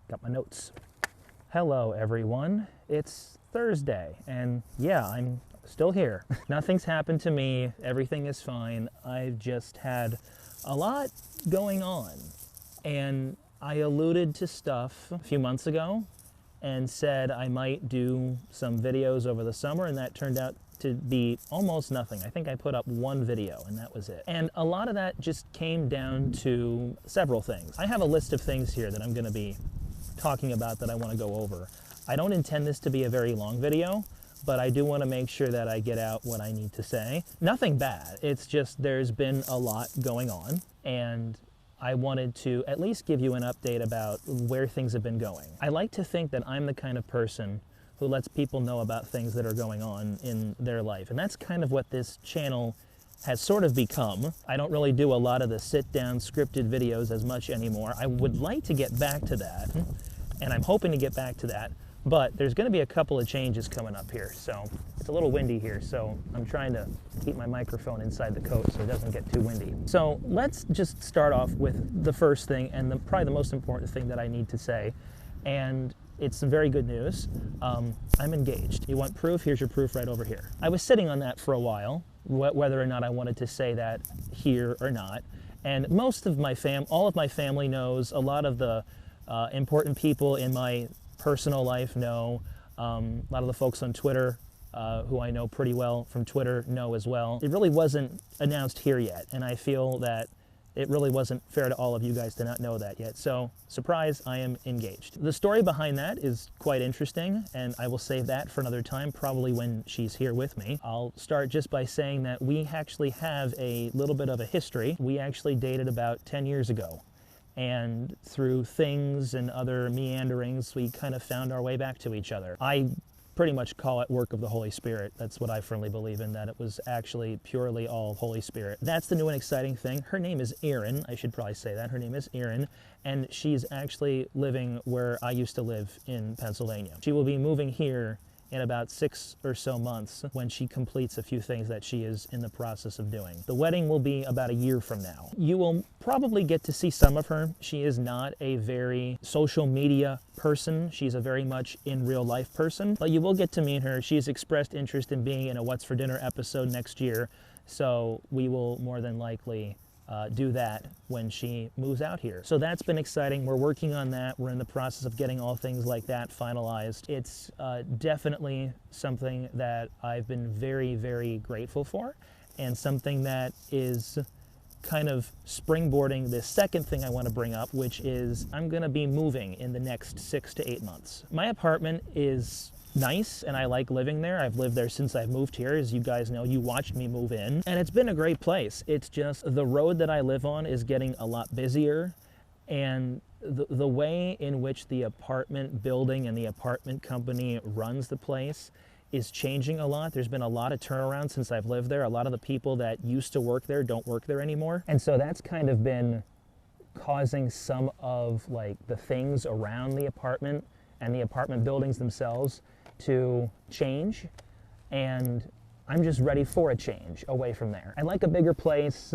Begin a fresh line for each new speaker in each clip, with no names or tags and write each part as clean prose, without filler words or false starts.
Got my notes. Hello everyone, it's Thursday, and yeah, I'm still here. Nothing's happened to me, everything is fine. I've just had a lot going on, and I alluded to stuff a few months ago and said I might do some videos over the summer, and that turned out to be almost nothing. I think I put up one video and that was it. And a lot of that just came down to several things. I have a list of things here that I'm going to be talking about that I want to go over. I don't intend this to be a very long video, but I do want to make sure that I get out what I need to say. Nothing bad, it's just there's been a lot going on, and I wanted to at least give you an update about where things have been going. I like to think that I'm the kind of person who lets people know about things that are going on in their life, and that's kind of what this channel has sort of become. I don't really do a lot of the sit-down scripted videos as much anymore. I would like to get back to that, and I'm hoping to get back to that, but there's going to be a couple of changes coming up here. So it's a little windy here, so I'm trying to keep my microphone inside the coat so it doesn't get too windy. So let's just start off with the first thing, and probably the most important thing that I need to say, and it's some very good news. I'm engaged. You want proof? Here's your proof right over here. I was sitting on that for a while, whether or not I wanted to say that here or not. And most of my all of my family knows. A lot of the important people in my personal life know. A lot of the folks on Twitter who I know pretty well from Twitter know as well. It really wasn't announced here yet, and I feel that it really wasn't fair to all of you guys to not know that yet. So, surprise, I am engaged. The story behind that is quite interesting, and I will save that for another time, probably when she's here with me. I'll start just by saying that we actually have a little bit of a history. We actually dated about 10 years ago, and through things and other meanderings, we kind of found our way back to each other. I pretty much call it work of the Holy Spirit. That's what I firmly believe in, that it was actually purely all Holy Spirit. That's the new and exciting thing. Her name is Erin. I should probably say that. Her name is Erin, and she's actually living where I used to live in Pennsylvania. She will be moving here in about 6 or so months when she completes a few things that she is in the process of doing. The wedding will be about a year from now. You will probably get to see some of her. She is not a very social media person. She's a very much in real life person, but you will get to meet her. She's expressed interest in being in a What's for Dinner episode next year, so we will more than likely do that when she moves out here. So that's been exciting. We're working on that. We're in the process of getting all things like that finalized. It's definitely something that I've been very, very grateful for, and something that is kind of springboarding the second thing I want to bring up, which is I'm going to be moving in the next 6 to 8 months. My apartment is nice, and I like living there. I've lived there since I moved here. As you guys know, you watched me move in, and it's been a great place. It's just the road that I live on is getting a lot busier, and the way in which the apartment building and the apartment company runs the place is changing a lot. There's been a lot of turnaround since I've lived there. A lot of the people that used to work there don't work there anymore, and so that's kind of been causing some of like the things around the apartment and the apartment buildings themselves to change, and I'm just ready for a change away from there. I like a bigger place.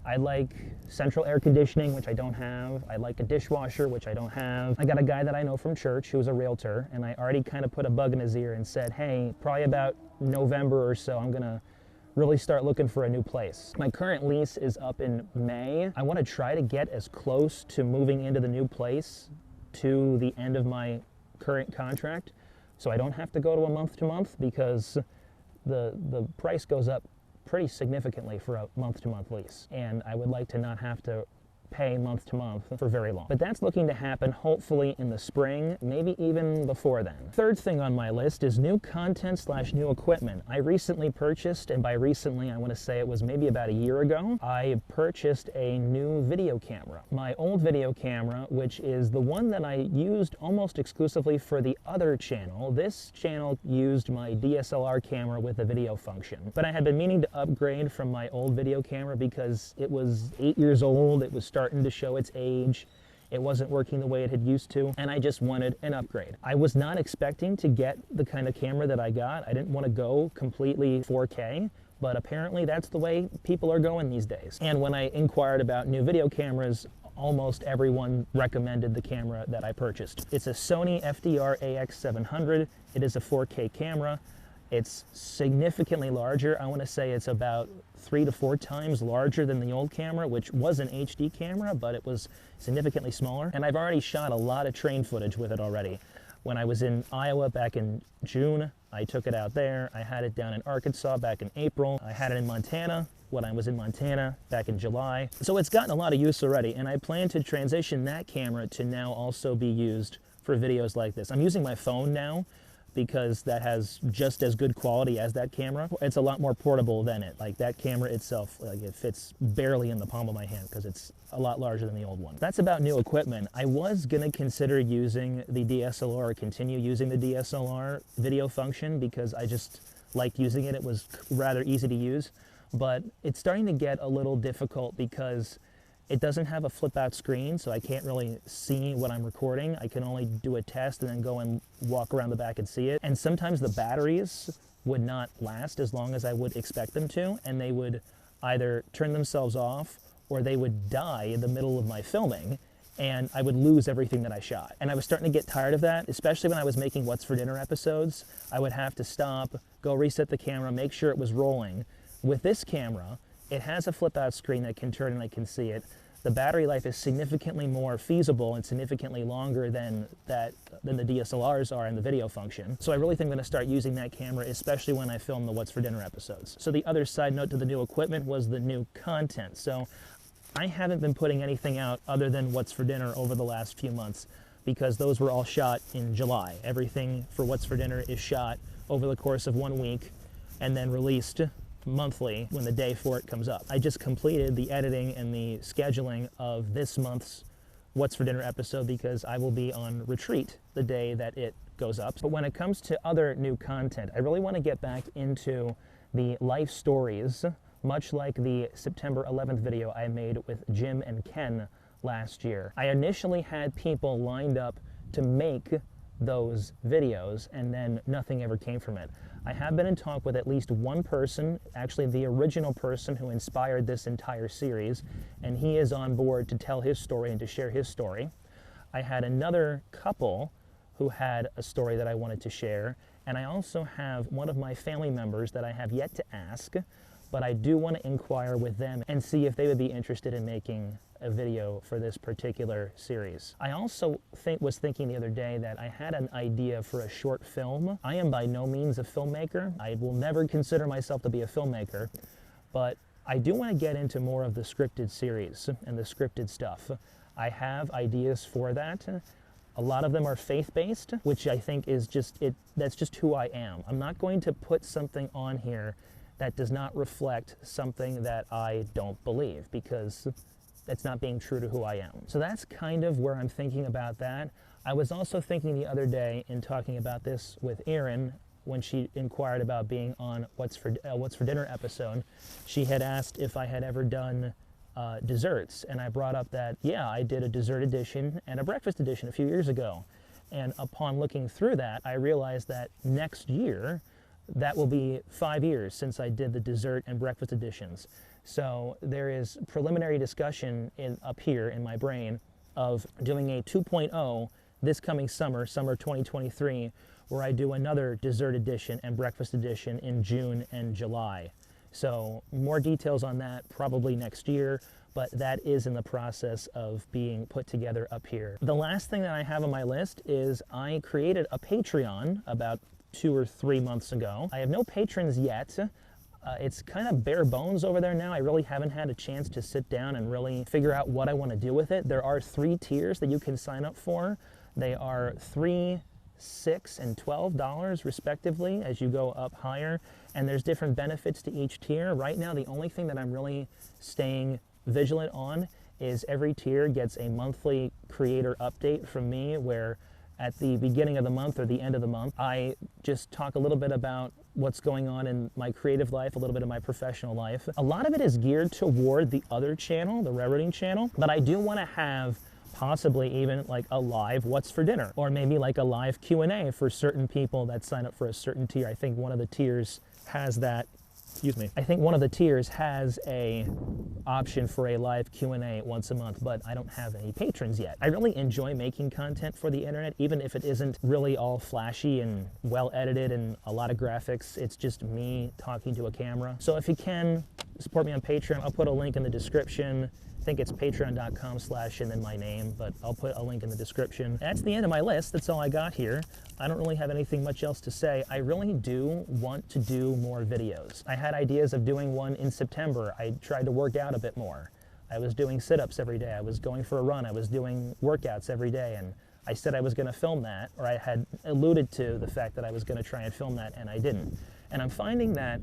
I like central air conditioning, which I don't have. I like a dishwasher, which I don't have. I got a guy that I know from church who's a realtor, and I already kind of put a bug in his ear and said, hey, probably about November or so, I'm gonna really start looking for a new place. My current lease is up in May. I want to try to get as close to moving into the new place to the end of my current contract, so I don't have to go to a month-to-month, because the price goes up pretty significantly for a month-to-month lease, and I would like to not have to pay month to month for very long. But that's looking to happen hopefully in the spring, maybe even before then. Third thing on my list is new content / new equipment. I recently purchased, and by recently I want to say it was maybe about a year ago, I purchased a new video camera. My old video camera, which is the one that I used almost exclusively for the other channel, this channel used my DSLR camera with a video function. But I had been meaning to upgrade from my old video camera because it was 8 years old, it was starting to show its age. It wasn't working the way it had used to, and I just wanted an upgrade. I was not expecting to get the kind of camera that I got. I didn't want to go completely 4K, but apparently that's the way people are going these days. And when I inquired about new video cameras, almost everyone recommended the camera that I purchased. It's a Sony FDR AX700. It is a 4K camera. It's significantly larger. I want to say it's about 3 to 4 times larger than the old camera, which was an HD camera, but it was significantly smaller. And I've already shot a lot of train footage with it already. When I was in Iowa back in June, I took it out there. I had it down in Arkansas back in April. I had it in Montana when I was in Montana back in July. So it's gotten a lot of use already, and I plan to transition that camera to now also be used for videos like this. I'm using my phone now because that has just as good quality as that camera. It's a lot more portable than it. Like that camera itself, like it fits barely in the palm of my hand because it's a lot larger than the old one. That's about new equipment. I was gonna consider using the DSLR or continue using the DSLR video function because I just liked using it. It was rather easy to use, but it's starting to get a little difficult because it doesn't have a flip out screen, so I can't really see what I'm recording. I can only do a test and then go and walk around the back and see it. And sometimes the batteries would not last as long as I would expect them to, and they would either turn themselves off or they would die in the middle of my filming, and I would lose everything that I shot. And I was starting to get tired of that, especially when I was making What's for Dinner episodes. I would have to stop, go reset the camera, make sure it was rolling. With this camera, it has a flip out screen that can turn and I can see it. The battery life is significantly more feasible and significantly longer than the DSLRs are in the video function. So I really think I'm gonna start using that camera, especially when I film the What's for Dinner episodes. So the other side note to the new equipment was the new content. So I haven't been putting anything out other than What's for Dinner over the last few months because those were all shot in July. Everything for What's for Dinner is shot over the course of 1 week and then released monthly when the day for it comes up. I just completed the editing and the scheduling of this month's What's for Dinner episode because I will be on retreat the day that it goes up. But when it comes to other new content, I really want to get back into the life stories, much like the September 11th video I made with Jim and Ken last year. I initially had people lined up to make those videos and then nothing ever came from it. I have been in talk with at least one person, actually the original person who inspired this entire series, and he is on board to tell his story and to share his story. I had another couple who had a story that I wanted to share, and I also have one of my family members that I have yet to ask, but I do want to inquire with them and see if they would be interested in making a video for this particular series. I also was thinking the other day that I had an idea for a short film. I am by no means a filmmaker. I will never consider myself to be a filmmaker, but I do want to get into more of the scripted series and the scripted stuff. I have ideas for that. A lot of them are faith-based, which I think is that's just who I am. I'm not going to put something on here that does not reflect something that I don't believe, because that's not being true to who I am. So that's kind of where I'm thinking about that. I was also thinking the other day in talking about this with Erin when she inquired about being on What's for Dinner episode. She had asked if I had ever done desserts, and I brought up that, yeah, I did a dessert edition and a breakfast edition a few years ago. And upon looking through that, I realized that next year, that will be 5 years since I did the dessert and breakfast editions. So there is preliminary discussion up here in my brain of doing a 2.0 this coming summer 2023, where I do another dessert edition and breakfast edition in June and July. So more details on that probably next year, but that is in the process of being put together up here. The last thing that I have on my list is I created a Patreon about 2 or 3 months ago. I have no patrons yet. It's kind of bare bones over there now. I really haven't had a chance to sit down and really figure out what I want to do with it. There are 3 tiers that you can sign up for. They are $3, $6, and $12 respectively as you go up higher, and there's different benefits to each tier. Right now, the only thing that I'm really staying vigilant on is every tier gets a monthly creator update from me, where at the beginning of the month or the end of the month, I just talk a little bit about what's going on in my creative life, a little bit of my professional life. A lot of it is geared toward the other channel, the railroading channel, but I do want to have possibly even like a live What's for Dinner, or maybe like a live Q&A for certain people that sign up for a certain tier. I think one of the tiers has that Excuse me. I think one of the tiers has a option for a live Q&A once a month, but I don't have any patrons yet. I really enjoy making content for the internet, even if it isn't really all flashy and well edited and a lot of graphics. It's just me talking to a camera. So if you can support me on Patreon, I'll put a link in the description. I think it's patreon.com/ and then my name, but I'll put a link in the description. That's the end of my list. That's all I got here. I don't really have anything much else to say. I really do want to do more videos. I had ideas of doing one in September. I tried to work out a bit more. I was doing sit-ups every day. I was going for a run. I was doing workouts every day, and I said I was going to film that, or I had alluded to the fact that I was going to try and film that, and I didn't. And I'm finding that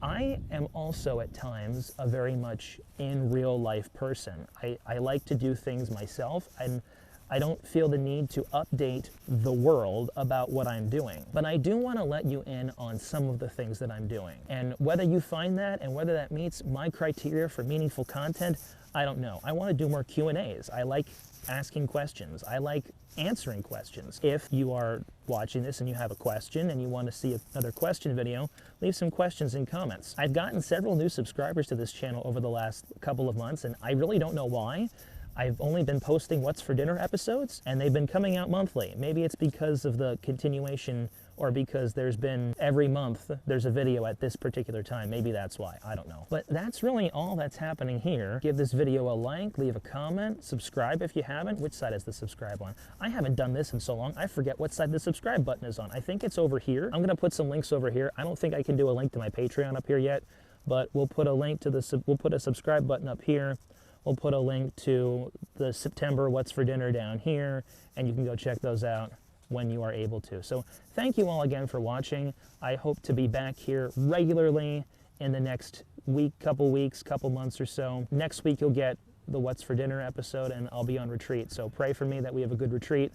I am also at times a very much in real life person. I like to do things myself, and I don't feel the need to update the world about what I'm doing. But I do want to let you in on some of the things that I'm doing. And whether you find that and whether that meets my criteria for meaningful content, I don't know. I want to do more Q&As. I like asking questions. I like answering questions. If you are watching this and you have a question and you want to see another question video, leave some questions in comments. I've gotten several new subscribers to this channel over the last couple of months, and I really don't know why. I've only been posting What's for Dinner episodes, and they've been coming out monthly. Maybe it's because of the continuation, or because there's been every month there's a video at this particular time. Maybe that's why. I don't know. But that's really all that's happening here. Give this video a like, leave a comment, subscribe if you haven't. Which side is the subscribe on? I haven't done this in so long, I forget what side the subscribe button is on. I think it's over here. I'm gonna put some links over here. I don't think I can do a link to my Patreon up here yet, but we'll put a link to we'll put a subscribe button up here. We'll put a link to the September What's for Dinner down here, and you can go check those out when you are able to. So thank you all again for watching. I hope to be back here regularly in the next week, couple weeks, couple months or so. Next week you'll get the What's for Dinner episode, and I'll be on retreat. So pray for me that we have a good retreat,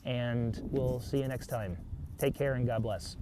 and we'll see you next time. Take care and God bless.